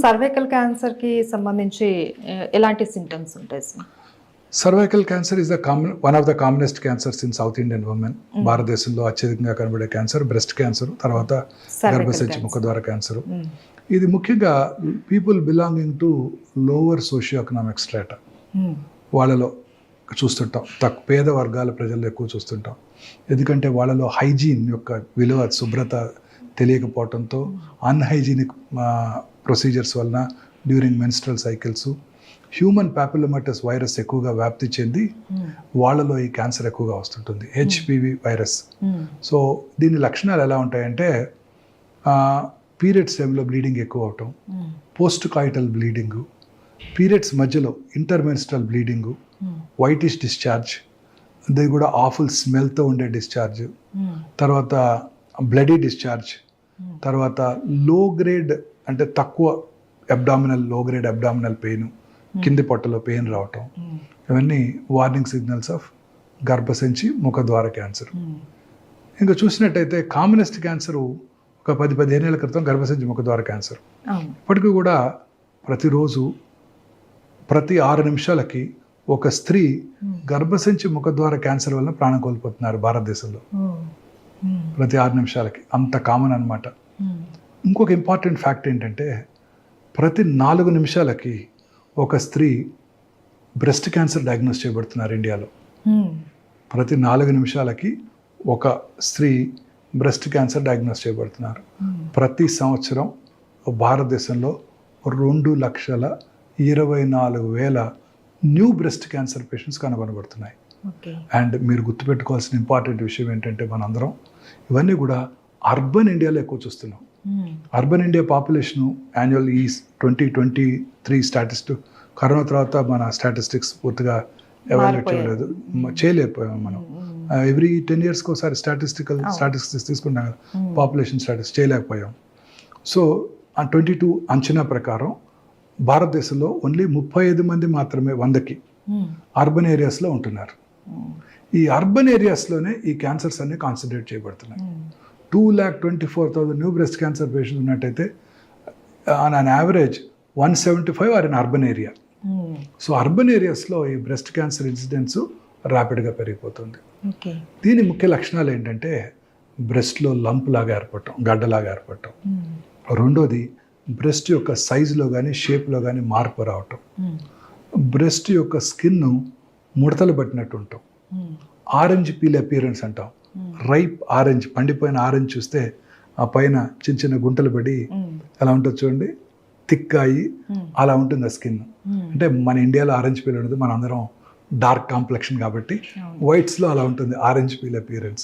Cervical క్యాన్సర్‌కి సంబంధించి ఎలాంటి సింప్టమ్స్ ఉంటాయి sir? Cervical cancer is one of the commonest cancers in south Indian women. భారతదేశంలో అత్యధికంగా కనబడే క్యాన్సర్ బ్రెస్ట్ క్యాన్సర్, తర్వాత గర్భసంచి ముఖద్వార క్యాన్సర్. ఇది ముఖ్యంగా people belonging to lower socio economic strata వాళ్ళలో చూస్తుంటాం. పేద వర్గాల ప్రజల్లో ఎక్కువ చూస్తుంటాం. ఎందుకంటే వాళ్ళలో హైజీన్ యొక్క విలువ, శుభ్రత తెలియకపోవడంతో అన్హైజీనిక్ ప్రొసీజర్స్ వలన during menstrual cycles human papillomatous virus ఎక్కువగా వ్యాప్తి చెంది వాళ్ళలో ఈ క్యాన్సర్ ఎక్కువగా వస్తుంటుంది, హెచ్పివి వైరస్. సో దీని లక్షణాలు ఎలా ఉంటాయంటే పీరియడ్స్ టైంలో బ్లీడింగ్ ఎక్కువ అవటం, పోస్ట్ కాయిటల్ బ్లీడింగు, పీరియడ్స్ మధ్యలో ఇంటర్మెన్స్ట్రల్ బ్లీడింగు, వైటిష్ డిశ్చార్జ్, అది కూడా ఆఫుల్ స్మెల్తో ఉండే డిశ్చార్జ్, తర్వాత బ్లడీ డిశ్చార్జ్, తర్వాత లో గ్రేడ్ అంటే తక్కువ అబ్డామినల్, లో గ్రేడ్ అబ్డామినల్ పెయిన్, కింది పొట్టలో పెయిన్ రావటం, ఇవన్నీ వార్నింగ్ సిగ్నల్స్ ఆఫ్ గర్భసంచి ముఖద్వార క్యాన్సర్. ఇంకా చూసినట్టయితే కామనెస్ట్ క్యాన్సర్ ఒక 10-15 ఏళ్ల క్రితం గర్భసంచి ముఖద్వార క్యాన్సర్. ఇప్పటికీ కూడా ప్రతిరోజు ప్రతి 6 నిమిషాలకి ఒక స్త్రీ గర్భసంచి ముఖద్వార క్యాన్సర్ వల్ల ప్రాణం కోల్పోతున్నారు భారతదేశంలో. ప్రతి 6 నిమిషాలకి, అంత కామన్ అనమాట. ఇంకొక ఇంపార్టెంట్ ఫ్యాక్ట్ ఏంటంటే ప్రతి 4 నిమిషాలకి ఒక స్త్రీ బ్రెస్ట్ క్యాన్సర్ డయాగ్నోస్ చేయబడుతున్నారు ఇండియాలో. ప్రతి 4 నిమిషాలకి ఒక స్త్రీ బ్రెస్ట్ క్యాన్సర్ డయాగ్నోస్ చేయబడుతున్నారు. ప్రతి సంవత్సరం భారతదేశంలో 2,24,000 న్యూ బ్రెస్ట్ క్యాన్సర్ పేషెంట్స్ కనుగొనబడుతున్నాయి. అండ్ మీరు గుర్తుపెట్టుకోవాల్సిన ఇంపార్టెంట్ విషయం ఏంటంటే మనందరం ఇవన్నీ కూడా అర్బన్ ఇండియాలో ఎక్కువ చూస్తున్నాం. అర్బన్ ఇండియా పాపులేషను యాన్యువల్ ఈ 2023 స్టాటిస్టిక్, కరోనా తర్వాత మన స్టాటిస్టిక్స్ పూర్తిగా ఎవాల్యుయేట్ చేయలేకపోయాం మనం. ఎవ్రీ 10 yearsకి ఒకసారి స్టాటిస్టిక్స్ తీసుకుంటాం కదా, పాపులేషన్ స్టాటిస్టిక్స్ చేయలేకపోయాం. సో 22 అంచనా ప్రకారం భారతదేశంలో ఓన్లీ 35 మంది మాత్రమే 100కి అర్బన్ ఏరియాస్లో ఉంటున్నారు. ఈ అర్బన్ ఏరియాస్లోనే ఈ క్యాన్సర్స్ అన్ని కాన్సన్ట్రేట్ చేయబడుతున్నాయి. 2,24,000 న్యూ బ్రెస్ట్ క్యాన్సర్ పేషెంట్స్ ఉన్నట్టయితే on an average 175 are in urban area. So urban ఏరియాస్లో ఈ బ్రెస్ట్ క్యాన్సర్ ఇన్సిడెన్స్ ర్యాపిడ్గా పెరిగిపోతుంది. దీని ముఖ్య లక్షణాలు ఏంటంటే బ్రెస్ట్లో లంప్ లాగా ఏర్పడటం, గడ్డలాగా ఏర్పడటం. రెండోది బ్రెస్ట్ యొక్క సైజులో కానీ షేప్లో కానీ మార్పు రావటం. బ్రెస్ట్ యొక్క స్కిన్ ముడతలు పట్టినట్టు ఉంటాం. ఆరెంజ్ పీల్ అపియరెన్స్ అంటాం. రైప్ ఆరెంజ్, పండిపోయిన ఆరెంజ్ చూస్తే ఆ పైన చిన్న చిన్న గుంటలు పడి ఎలా ఉంటుంది చూడండి, థిక్ అయ్యి అలా ఉంటుంది ఆ స్కిన్. అంటే మన ఇండియాలో ఆరెంజ్ పీల్ ఉండదు, మన అందరం డార్క్ కాంప్లెక్షన్ కాబట్టి వైట్స్లో అలా ఉంటుంది ఆరెంజ్ పీల్ అపియరెన్స్.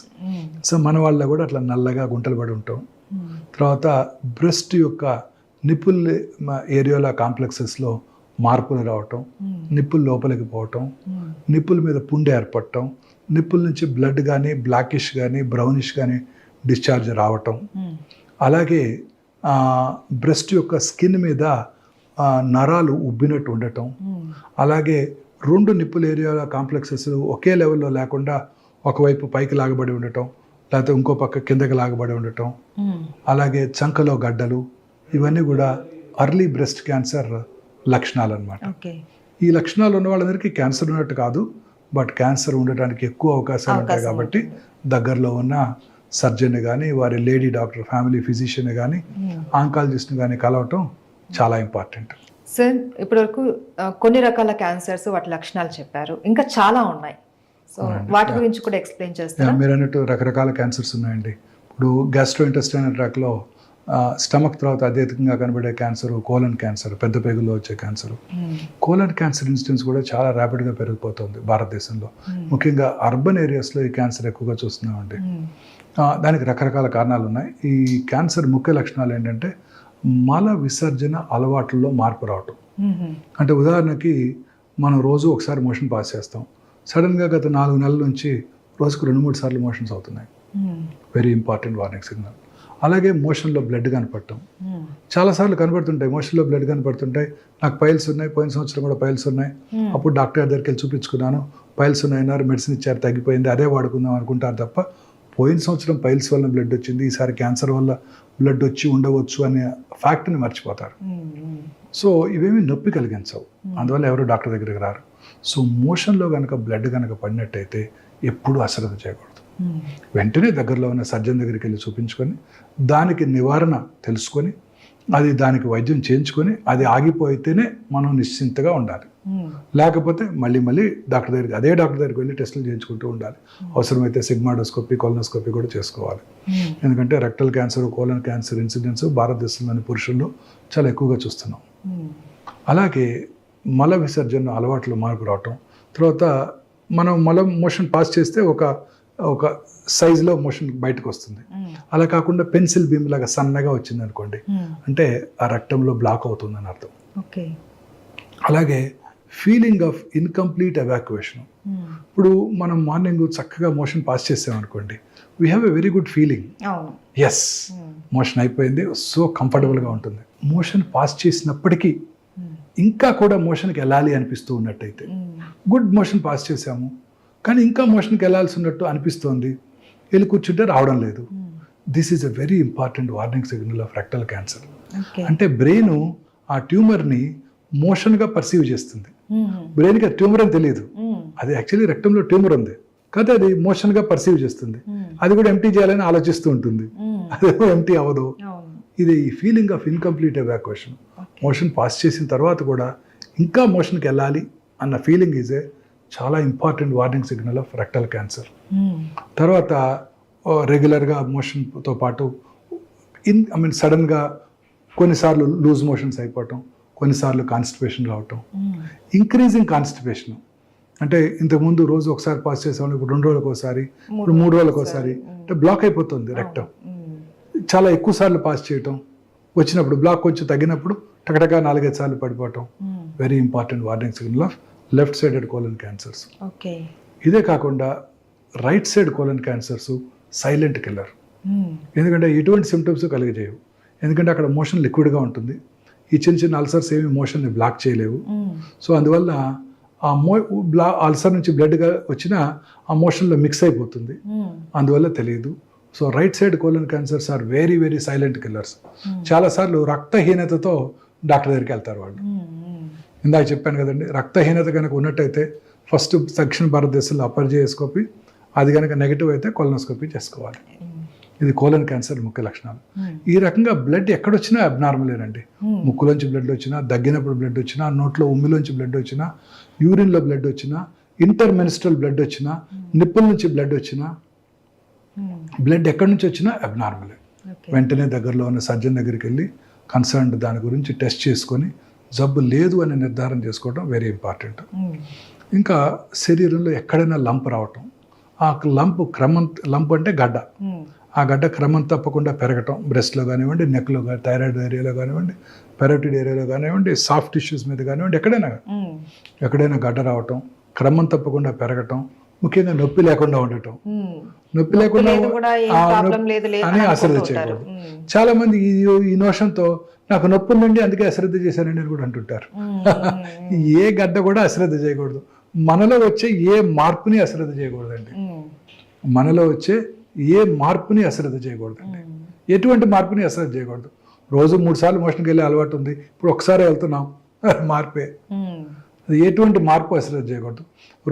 సో మన వాళ్ళలో కూడా అట్లా నల్లగా గుంటలు పడి ఉంటాం. తర్వాత బ్రెస్ట్ యొక్క నిప్పుల్ ఏరియాల కాంప్లెక్సెస్లో మార్పులు రావటం, నిప్పులు లోపలికి పోవటం, నిప్పుల మీద పుండె ఏర్పడటం, నిప్పుల నుంచి బ్లడ్ కానీ బ్లాకిష్ కానీ బ్రౌనిష్ కానీ డిశ్చార్జ్ రావటం. అలాగే బ్రెస్ట్ యొక్క స్కిన్ మీద నరాలు ఉబ్బినట్టు ఉండటం. అలాగే 2 నిప్పుల ఏరియాల కాంప్లెక్సెస్ ఒకే లెవెల్లో లేకుండా ఒకవైపు పైకి లాగబడి ఉండటం, లేకపోతే ఇంకో పక్క కిందకి లాగబడి ఉండటం. అలాగే చంకలో గడ్డలు, ఇవన్నీ కూడా అర్లీ బ్రెస్ట్ క్యాన్సర్ లక్షణాలు అన్నమాట. ఈ లక్షణాలు ఉన్న వాళ్ళందరికీ క్యాన్సర్ ఉన్నట్టు కాదు, బట్ క్యాన్సర్ ఉండటానికి ఎక్కువ అవకాశాలు ఉంటాయి కాబట్టి దగ్గరలో ఉన్న సర్జన్ కానీ, వారి లేడీ డాక్టర్, ఫ్యామిలీ ఫిజిషియన్ కానీ, ఆంకాలజిస్ట్ని కానీ కలవటం చాలా ఇంపార్టెంట్. సార్ ఇప్పటివరకు కొన్ని రకాల క్యాన్సర్స్, వాటి లక్షణాలు చెప్పారు, ఇంకా చాలా ఉన్నాయి. సో వాటి గురించి కూడా ఎక్స్ప్లెయిన్ చేస్తారా? మీరు అన్నట్టు రకరకాల క్యాన్సర్స్ ఉన్నాయండి. ఇప్పుడు గ్యాస్ట్రో ఇంటెస్టైనల్ ట్రాక్లో స్టమక్ తర్వాత అత్యధికంగా కనబడే క్యాన్సర్ కోలన్ క్యాన్సర్, పెద్ద పేగుల్లో వచ్చే క్యాన్సర్. కోలన్ క్యాన్సర్ ఇన్సిడెన్స్ కూడా చాలా ర్యాపిడ్గా పెరిగిపోతుంది భారతదేశంలో. ముఖ్యంగా అర్బన్ ఏరియాస్లో ఈ క్యాన్సర్ ఎక్కువగా చూస్తున్నామండి. దానికి రకరకాల కారణాలు ఉన్నాయి. ఈ క్యాన్సర్ ముఖ్య లక్షణాలు ఏంటంటే మల విసర్జన అలవాట్లలో మార్పు రావటం. అంటే ఉదాహరణకి మనం రోజు ఒకసారి మోషన్ పాస్ చేస్తాం, సడన్గా గత 4 నెలల నుంచి రోజుకు 2-3 సార్లు మోషన్స్ అవుతున్నాయి. Very important warning signal. అలాగే మోషన్లో బ్లడ్ కనపడటం చాలాసార్లు కనపడుతుంటాయి. మోషన్లో బ్లడ్ కనపడుతుంటాయి. నాకు పైల్స్ ఉన్నాయి, పోయిన సంవత్సరం కూడా పైల్స్ ఉన్నాయి. అప్పుడు డాక్టర్ దగ్గరికి వెళ్ళి చూపించుకున్నాను, పైల్స్ ఉన్నాయన్నారు, మెడిసిన్ ఇచ్చారు, తగ్గిపోయింది, అదే వాడుకుందాం అనుకుంటారు తప్ప పోయిన సంవత్సరం పైల్స్ వల్ల బ్లడ్ వచ్చింది, ఈసారి క్యాన్సర్ వల్ల బ్లడ్ వచ్చి ఉండవచ్చు అనే ఫ్యాక్ట్ని మర్చిపోతారు. సో ఇవేమీ నొప్పి కలిగించవు, అందువల్ల ఎవరు డాక్టర్ దగ్గరికి రారు. సో మోషన్లో కనుక బ్లడ్ కనుక పడినట్టయితే ఎప్పుడూ అశ్రద్ధ చేయకూడదు. వెంటనే దగ్గరలో ఉన్న సర్జన్ దగ్గరికి వెళ్ళి చూపించుకొని దానికి నివారణ తెలుసుకొని అది దానికి వైద్యం చేయించుకొని అది ఆగిపోయితేనే మనం నిశ్చింతగా ఉండాలి. లేకపోతే మళ్ళీ డాక్టర్ దగ్గరికి అదే డాక్టర్ దగ్గరికి వెళ్ళి టెస్టులు చేయించుకుంటూ ఉండాలి. అవసరమైతే సిగ్మాడోస్కోపీ, కొలనోస్కోపీ కూడా చేసుకోవాలి. ఎందుకంటే rectal cancer, colon cancer incidence భారతదేశంలోని పురుషుల్లో చాలా ఎక్కువగా చూస్తున్నాం. అలాగే మల విసర్జన అలవాట్లు మార్పు రావటం, తర్వాత మనం మోషన్ పాస్ చేస్తే ఒక సైజులో మోషన్ బయటకు వస్తుంది. అలా కాకుండా పెన్సిల్ బీమ్ లాగా సన్నగా వచ్చింది అనుకోండి, అంటే ఆ రక్తంలో బ్లాక్ అవుతుందని అర్థం. అలాగే ఫీలింగ్ ఆఫ్ ఇన్కంప్లీట్ ఎవాక్యుయేషన్. ఇప్పుడు మనం మార్నింగ్ చక్కగా మోషన్ పాస్ చేసామనుకోండి, we have a very good feeling, as motion అయిపోయింది, సో కంఫర్టబుల్గా ఉంటుంది. మోషన్ పాస్ చేసినప్పటికీ ఇంకా కూడా మోషన్కి వెళ్ళాలి అనిపిస్తూ ఉన్నట్టయితే, గుడ్ మోషన్ పాస్ చేసాము కానీ ఇంకా మోషన్కి వెళ్ళాల్సి ఉన్నట్టు అనిపిస్తోంది, వెళ్ళి కూర్చుంటే రావడం లేదు, this is a very important warning signal of rectal cancer. అంటే బ్రెయిన్ ఆ ట్యూమర్ని మోషన్గా పర్సీవ్ చేస్తుంది. బ్రెయిన్కి ట్యూమర్ అని తెలియదు, అది యాక్చువల్లీ రెక్టంలో ట్యూమర్ ఉంది కదా, అది మోషన్గా పర్సీవ్ చేస్తుంది. అది కూడా ఎంటీ చేయాలని ఆలోచిస్తూ ఉంటుంది, అదేమో ఎంటీ అవ్వదు. ఇది feeling of incomplete evacuation. Motion pass చేసిన తర్వాత కూడా ఇంకా మోషన్కి వెళ్ళాలి అన్న ఫీలింగ్ ఈజ్ ఏ చాలా important warning signal of rectal cancer. తర్వాత రెగ్యులర్గా మోషన్తో పాటు సడన్గా కొన్నిసార్లు లూజ్ మోషన్స్ అయిపోవటం, కొన్నిసార్లు కాన్స్టిపేషన్ రావటం, ఇంక్రీజింగ్ కాన్స్టిపేషన్. అంటే ఇంతకుముందు రోజు ఒకసారి పాస్ చేసేవాళ్ళు ఇప్పుడు 2 రోజులకు ఒకసారి, ఇప్పుడు 3 రోజులకు ఒకసారి, అంటే బ్లాక్ అయిపోతుంది రెక్టం. చాలా ఎక్కువ సార్లు పాస్ చేయటం, వచ్చినప్పుడు బ్లాక్ కొంచెం తగ్గినప్పుడు టకటగా 4-5 సార్లు పడిపోవటం, very important warning signal of left sided colon cancers. ఇదే కాకుండా right side colon cancers silent killer. ఎందుకంటే ఎటువంటి సిమ్టమ్స్ కలిగజేయవు, ఎందుకంటే అక్కడ మోషన్ లిక్విడ్గా ఉంటుంది. ఈ చిన్న అల్సర్స్ ఏమి మోషన్ని బ్లాక్ చేయలేవు. సో అందువల్ల ఆ అల్సర్ నుంచి బ్లడ్గా వచ్చినా ఆ మోషన్లో మిక్స్ అయిపోతుంది, అందువల్ల తెలియదు. So right side colon cancers are very very silent killers. చాలాసార్లు రక్తహీనతతో డాక్టర్ దగ్గరికి వెళ్తారు వాళ్ళు. ఇందాక చెప్పాను కదండి, రక్తహీనత కనుక ఉన్నట్టయితే ఫస్ట్ దక్షిణ భారతదేశంలో అపర్జయోస్కోపీ, అది కనుక నెగిటివ్ అయితే కొలనోస్కోపీ చేసుకోవాలి. ఇది కోలన్ క్యాన్సర్ ముఖ్య లక్షణాలు. ఈ రకంగా బ్లడ్ ఎక్కడొచ్చినా అబ్నార్మలేనండి. ముక్కులోంచి బ్లడ్ వచ్చినా, దగ్గినప్పుడు బ్లడ్ వచ్చినా, నోట్లో ఉమ్మిలోంచి బ్లడ్ వచ్చినా, యూరిన్లో బ్లడ్ వచ్చినా, ఇంటర్మెన్స్ట్రల్ బ్లడ్ వచ్చినా, నిప్పుల నుంచి బ్లడ్ వచ్చినా, బ్లడ్ ఎక్కడి నుంచి వచ్చినా అబ్నార్మలే. వెంటనే దగ్గరలో ఉన్న సర్జన్ దగ్గరికి వెళ్ళి కన్సర్న్డ్ దాని గురించి టెస్ట్ చేసుకొని జబ్బు లేదు అని నిర్ధారణ చేసుకోవడం వెరీ ఇంపార్టెంట్. ఇంకా శరీరంలో ఎక్కడైనా లంప్ రావటం, ఆ లంప్ అంటే గడ్డ, ఆ గడ్డ క్రమం తప్పకుండా పెరగటం, బ్రెస్ట్లో కానివ్వండి, నెక్లో కానీ, థైరాయిడ్ ఏరియాలో కానివ్వండి, పెరోటిడ్ ఏరియాలో కానివ్వండి, సాఫ్ట్ టిష్యూస్ మీద కానివ్వండి, ఎక్కడైనా గడ్డ రావటం, క్రమం తప్పకుండా పెరగటం, ముఖ్యంగా నొప్పి లేకుండా ఉండటం. నొప్పి లేకుండా అని అశ్రద్ధ చేయకూడదు. చాలా మంది ఈ నోషంతో నాకు నొప్పి ఉందండి అందుకే అశ్రద్ధ చేశానండి అని కూడా అంటుంటారు. ఏ గడ్డ కూడా అశ్రద్ధ చేయకూడదు. మనలో వచ్చే ఏ మార్పుని అశ్రద్ధ చేయకూడదండి. మనలో వచ్చే ఏ మార్పుని అశ్రద్ధ చేయకూడదండి. ఎటువంటి మార్పుని అశ్రద్ధ చేయకూడదు. రోజు 3 సార్లు మోషన్కి వెళ్ళే అలవాటు ఉంది, ఇప్పుడు ఒకసారి వెళ్తున్నాం, మార్పే. అది ఎటువంటి మార్పు అశ్రద్ధ చేయకూడదు.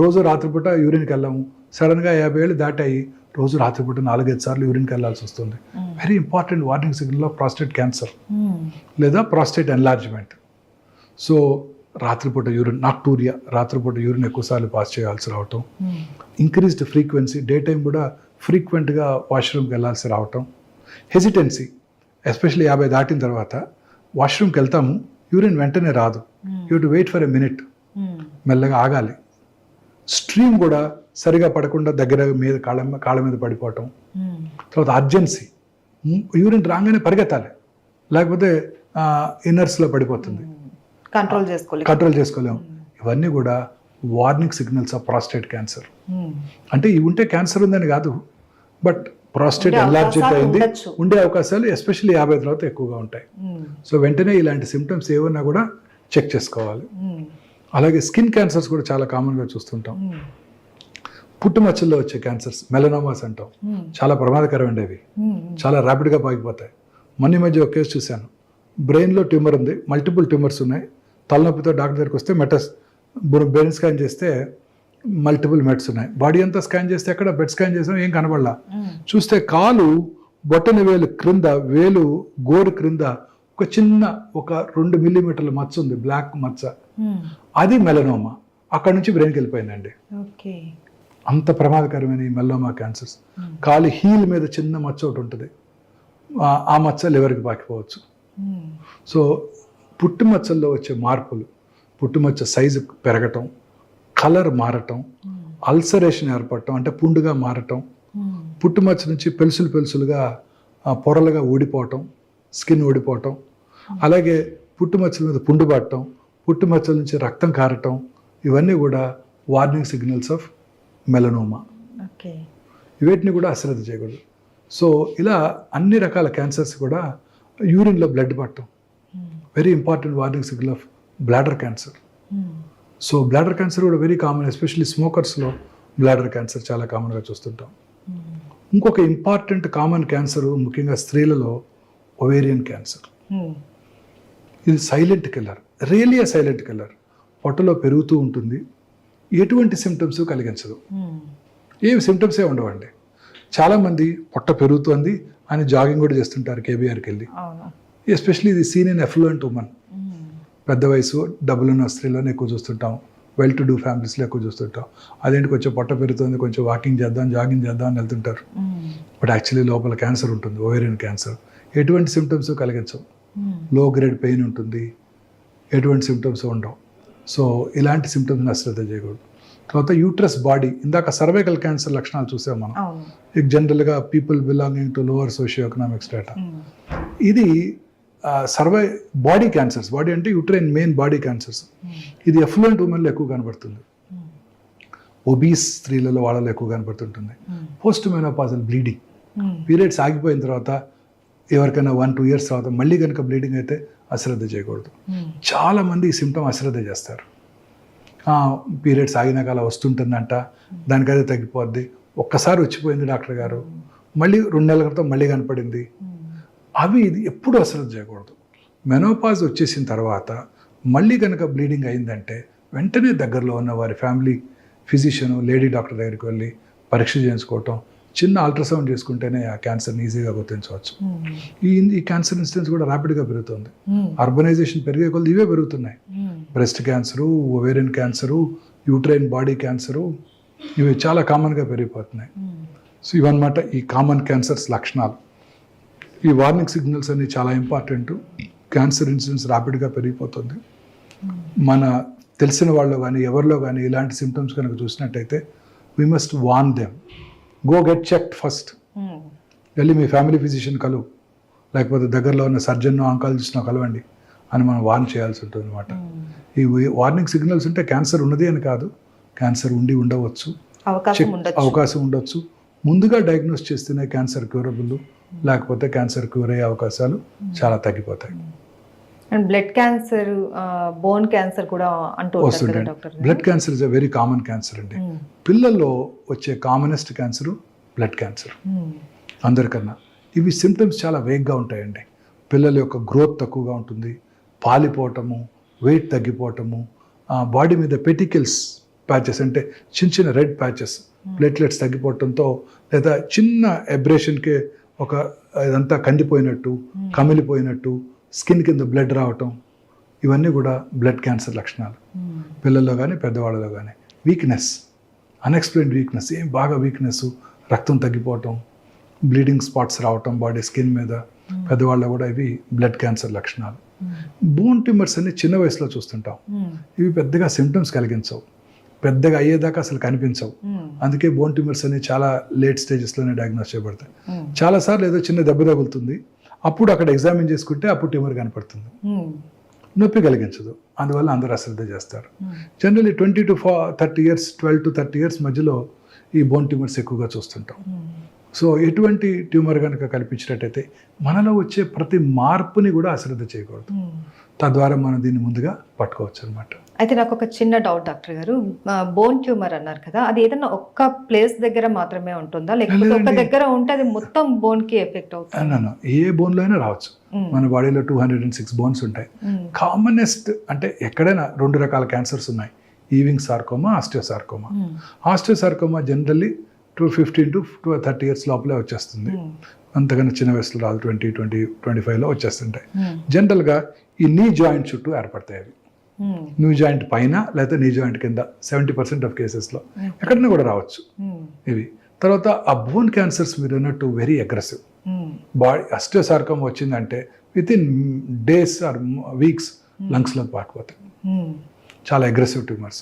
రోజు రాత్రిపూట యూరిన్కి వెళ్ళాము, సడన్గా 50 ఏళ్ళు దాటాయి, రోజు రాత్రిపూట 4-5 సార్లు యూరిన్కి వెళ్ళాల్సి వస్తుంది. Very important warning signal of prostate cancer లేదా ప్రాస్టేట్ ఎన్లార్జ్మెంట్. సో రాత్రిపూట యూరిన్, నాక్టూరియా, రాత్రిపూట యూరిన్ ఎక్కువసార్లు పాస్ చేయాల్సి రావటం, ఇంక్రీజ్డ్ ఫ్రీక్వెన్సీ, డే టైం కూడా ఫ్రీక్వెంట్గా వాష్రూమ్కి వెళ్ళాల్సి రావటం, హెసిటెన్సీ, ఎస్పెషల్లీ 50 దాటిన తర్వాత వాష్రూమ్కి వెళ్తాము, యూరిన్ వెంటనే రాదు, you to wait for a minute, మెల్లగా ఆగాలి. స్ట్రీమ్ కూడా సరిగా పడకుండా దగ్గర మీద కాళ్ళ మీద పడిపోవటం. తర్వాత అర్జెన్సీ, యూరిన్ రాగానే పరిగెత్తాలి, లేకపోతే ఇన్నర్స్లో పడిపోతుంది, కంట్రోల్ చేసుకోలేము. ఇవన్నీ కూడా warning signals of prostate cancer. అంటే ఇవి ఉంటే క్యాన్సర్ ఉందని కాదు, బట్ ప్రాస్టేట్ ఎన్లార్జ్డ్ అయింది ఉండే అవకాశాలు ఎస్పెషల్లీ 50 తర్వాత ఎక్కువగా ఉంటాయి. సో వెంటనే ఇలాంటి సిమ్టమ్స్ ఏమన్నా కూడా చెక్ చేసుకోవాలి. అలాగే స్కిన్ క్యాన్సర్స్ కూడా చాలా కామన్గా చూస్తుంటాం. పుట్టుమచ్చల్లో వచ్చే క్యాన్సర్స్ మెలనోమాస్ అంటాం, చాలా ప్రమాదకరమైనవి, చాలా ర్యాపిడ్గా పాకిపోతాయి. మొన్న మధ్య ఒక కేసు చూశాను, బ్రెయిన్లో ట్యూమర్ ఉంది, మల్టిపుల్ ట్యూమర్స్ ఉన్నాయి, తలనొప్పితో డాక్టర్ దగ్గరికి వస్తే బ్రెయిన్ స్కాన్ చేస్తే మల్టిపుల్ మెట్స్ ఉన్నాయి. బాడీ అంతా స్కాన్ చేస్తే ఎక్కడ బెడ్ స్కాన్ చేసాం, ఏం కనబడలా. చూస్తే కాలు బొట్టన వేలు క్రింద, వేలు గోరు క్రింద ఒక చిన్న 2 మిల్లీమీటర్ల మచ్చ ఉంది, బ్లాక్ మచ్చ, అది మెలనోమా. అక్కడ నుంచి బ్రెయిన్కి వెళ్ళిపోయిందండి. అంత ప్రమాదకరమైన ఈ మెలనోమా క్యాన్సర్స్. కాలు హీల్ మీద చిన్న మచ్చ ఒకటి ఉంటుంది, ఆ మచ్చ లివర్కి పాకిపోవచ్చు. సో పుట్టుమచ్చల్లో వచ్చే మార్పులు, పుట్టుమచ్చ సైజు పెరగటం, కలర్ మారటం, అల్సరేషన్ ఏర్పడటం అంటే పుండుగా మారటం, పుట్టుమచ్చ నుంచి పెలుసులుగా పొరలుగా ఊడిపోవటం, స్కిన్ ఊడిపోవటం, అలాగే పుట్టుమచ్చల మీద పుండు పట్టడం, పుట్టుమచ్చల నుంచి రక్తం కారటం, ఇవన్నీ కూడా వార్నింగ్ సిగ్నల్స్ ఆఫ్ మెలనోమా. వీటిని కూడా అశ్రద్ధ చేయకూడదు. సో ఇలా అన్ని రకాల క్యాన్సర్స్ కూడా యూరిన్లో బ్లడ్ పట్టడం very important warning signal of bladder cancer. So bladder cancer కూడా వెరీ కామన్, ఎస్పెషల్లీ స్మోకర్స్లో బ్లాడర్ క్యాన్సర్ చాలా కామన్గా చూస్తుంటాం. ఇంకొక ఇంపార్టెంట్ కామన్ క్యాన్సర్ ముఖ్యంగా స్త్రీలలో ఒవేరియన్ క్యాన్సర్. ఇది silent killer, really a silent killer. పొట్టలో పెరుగుతూ ఉంటుంది, ఎటువంటి సిమ్టమ్స్ కలిగించదు, ఏమి సిమ్టమ్సే ఉండవండి. చాలామంది పొట్ట పెరుగుతోంది అని జాగింగ్ కూడా చేస్తుంటారు కేబీఆర్కి వెళ్ళి. ఎస్పెషల్లీ ఇది సీన్ ఇన్ ఎఫ్లూయెంట్ ఉమెన్, పెద్ద వయసు డబ్బులున్న స్త్రీలోనే ఎక్కువ చూస్తుంటాం, వెల్ టు డూ ఫ్యామిలీస్లో ఎక్కువ చూస్తుంటాం. అదేంటి కొంచెం పొట్ట పెరుగుతుంది, కొంచెం వాకింగ్ చేద్దాం, జాగింగ్ చేద్దాం అని వెళ్తుంటారు. బట్ యాక్చువల్లీ లోపల క్యాన్సర్ ఉంటుంది, ఓవేరియన్ క్యాన్సర్. ఎటువంటి సిమ్టమ్స్ కలిగించవు, లో గ్రేడ్ పెయిన్ ఉంటుంది, ఎటువంటి సిమ్టమ్స్ ఉండవు. సో ఇలాంటి సిమ్టమ్స్ని అశ్రద్ధ చేయకూడదు. తర్వాత యూట్రస్ బాడీ, ఇందాక సర్వైకల్ క్యాన్సర్ లక్షణాలు చూసాం మనం. ఇక జనరల్గా people belonging to lower socio economic status. ఇది బాడీ క్యాన్సర్స్, బాడీ అంటే యూట్రైన్ మెయిన్ బాడీ క్యాన్సర్స్. ఇది ఎఫ్లూయెంట్ ఉమెన్లో ఎక్కువ కనబడుతుంది, ఒబీస్ స్త్రీలలో వాళ్ళలో ఎక్కువ కనబడుతుంటుంది. పోస్ట్ మెనోపాజల్ బ్లీడింగ్, పీరియడ్స్ ఆగిపోయిన తర్వాత ఎవరికైనా 1-2 ఇయర్స్ తర్వాత మళ్ళీ కనుక బ్లీడింగ్ అయితే అశ్రద్ధ చేయకూడదు. చాలామంది ఈ సిమ్టమ్ అశ్రద్ధ చేస్తారు. పీరియడ్స్ ఆగినాక అలా వస్తుంటుందంట, దానికదే తగ్గిపోద్ది, ఒక్కసారి వచ్చిపోయింది డాక్టర్ గారు, మళ్ళీ 2 నెలల క్రితం మళ్ళీ కనపడింది. అవి ఇది ఎప్పుడు అశ్రద్ధ చేయకూడదు. మెనోపాజ్ వచ్చేసిన తర్వాత మళ్ళీ కనుక బ్లీడింగ్ అయిందంటే వెంటనే దగ్గరలో ఉన్న వారి ఫ్యామిలీ ఫిజిషియన్, లేడీ డాక్టర్ దగ్గరికి వెళ్ళి పరీక్ష చేయించుకోవటం, చిన్న అల్ట్రాసౌండ్ చేసుకుంటేనే ఆ క్యాన్సర్ని ఈజీగా గుర్తించవచ్చు. ఈ క్యాన్సర్ ఇన్సిడెన్స్ కూడా ర్యాపిడ్గా పెరుగుతుంది. అర్బనైజేషన్ పెరిగే కొద్ది ఇవే పెరుగుతున్నాయి. Breast cancer, ovarian cancer, uterine body cancer, ఇవి చాలా కామన్గా పెరిగిపోతున్నాయి. సో ఇవన్నమాట ఈ కామన్ క్యాన్సర్స్ లక్షణాలు. ఈ వార్నింగ్ సిగ్నల్స్ అన్ని చాలా ఇంపార్టెంట్. క్యాన్సర్ ఇన్సిడెన్స్ ర్యాపిడ్గా పెరిగిపోతుంది. మన తెలిసిన వాళ్ళు కానీ ఎవరిలో కానీ ఇలాంటి సిమ్టమ్స్ కనుక చూసినట్టయితే we must warn them, go get checked first. వెళ్ళి మీ ఫ్యామిలీ ఫిజిషియన్ కలువు, లేకపోతే దగ్గరలో ఉన్న సర్జన్ ఆంకాలజిస్ట్ను కలవండి అని మనం వార్న్ చేయాల్సి ఉంటుంది అనమాట. ఈ వార్నింగ్ సిగ్నల్స్ ఉంటే క్యాన్సర్ ఉన్నది అని కాదు, క్యాన్సర్ ఉండవచ్చు, అవకాశం ఉండొచ్చు. ముందుగా డయాగ్నోస్ చేస్తేనే క్యాన్సర్ క్యూరబుల్, లేకపోతే క్యాన్సర్ క్యూర్ అయ్యే అవకాశాలు చాలా తగ్గిపోతాయి. బ్లడ్ క్యాన్సర్, బోన్ క్యాన్సర్ కూడా వస్తుంటాయి. Blood cancer is a very common cancer అండి. పిల్లల్లో వచ్చే కామనెస్ట్ క్యాన్సర్ బ్లడ్ క్యాన్సర్ అందరికన్నా. ఇవి సిమ్టమ్స్ చాలా వేగ్గా ఉంటాయండి. పిల్లల యొక్క గ్రోత్ తక్కువగా ఉంటుంది, పాలిపోవటము, వెయిట్ తగ్గిపోవటము, బాడీ మీద పెటికల్స్ ప్యాచెస్ అంటే చిన్న రెడ్ ప్యాచెస్, ప్లేట్లెట్స్ తగ్గిపోవటంతో, లేదా చిన్న ఎబ్రేషన్కే ఇదంతా కందిపోయినట్టు, కమిలిపోయినట్టు, స్కిన్ కింద బ్లడ్ రావటం, ఇవన్నీ కూడా బ్లడ్ క్యాన్సర్ లక్షణాలు. పిల్లల్లో కానీ పెద్దవాళ్ళలో కానీ. వీక్నెస్, అన్ఎక్స్ప్లెయిన్డ్ వీక్నెస్, ఏం బాగా వీక్నెస్, రక్తం తగ్గిపోవటం, బ్లీడింగ్ స్పాట్స్ రావటం బాడీ స్కిన్ మీద, పెద్దవాళ్ళలో కూడా ఇవి బ్లడ్ క్యాన్సర్ లక్షణాలు. బోన్ ట్యూమర్స్ అన్ని చిన్న వయసులో చూస్తుంటాం. ఇవి పెద్దగా సిమ్టమ్స్ కలిగించవు, పెద్దగా అయ్యేదాకా అసలు కనిపించవు. అందుకే బోన్ ట్యూమర్స్ అన్ని చాలా లేట్ స్టేజెస్లోనే డయాగ్నోస్ చేయబడతాయి. చాలాసార్లు ఏదో చిన్న దెబ్బ తగులుతుంది, అప్పుడు అక్కడ ఎగ్జామిన్ చేసుకుంటే అప్పుడు ట్యూమర్ కనపడుతుంది, నొప్పి కలిగించదు. అందువల్ల అందరూ అశ్రద్ధ చేస్తారు. Generally 20 to 30 years, 12 to 30 years మధ్యలో ఈ బోన్ ట్యూమర్స్ ఎక్కువగా చూస్తుంటాం. సో ఎటువంటి ట్యూమర్ కనుక కల్పించినట్టయితే మనలో వచ్చే ప్రతి మార్పుని కూడా అశ్రద్ధ చేయకూడదు. తద్వారా మనం దీన్ని ముందుగా పట్టుకోవచ్చు అనమాట. అయితే నాకు ఒక చిన్న డౌట్ డాక్టర్ గారు, బోన్ ట్యూమర్ అన్నారు కదా, అది ఏదైనా ఒక్క ప్లేస్ దగ్గర మాత్రమే ఉంటుందా, లేకపోతే ఒక లేదండి. దగ్గర ఉంటే అది మొత్తం బోన్ కి ఎఫెక్ట్ అవుతుంది? అన్నాను ఏ బోన్లో అయినా రావచ్చు. మన బాడీలో 206 బోన్స్ ఉంటాయి. కామనెస్ట్ అంటే ఎక్కడైనా 2 రకాల క్యాన్సర్స్ ఉన్నాయి, Ewing sarcoma, osteosarcoma. Osteosarcoma generally 15 to 30 years లోపలే వచ్చేస్తుంది, అంతకన్నా చిన్న వయసులో రాదు, 25లో వచ్చేస్తుంటాయి. జనరల్గా ఈ నీ జాయింట్ చుట్టూ ఏర్పడతాయి అవి, నీ జాయింట్ పైన లేదా నీ జాయింట్ కింద 70% ఆఫ్ కేసెస్లో ఎక్కడైనా కూడా రావచ్చు ఇవి. తర్వాత ఆ బోన్ క్యాన్సర్స్ మీరు అన్నట్టు వెరీ అగ్రెసివ్. బాడీ ఆస్టియోసార్కోమా వచ్చిందంటే within days or weeks లంగ్స్లోకి పాకిపోతాయి, చాలా అగ్రెసివ్ ట్యూమర్స్.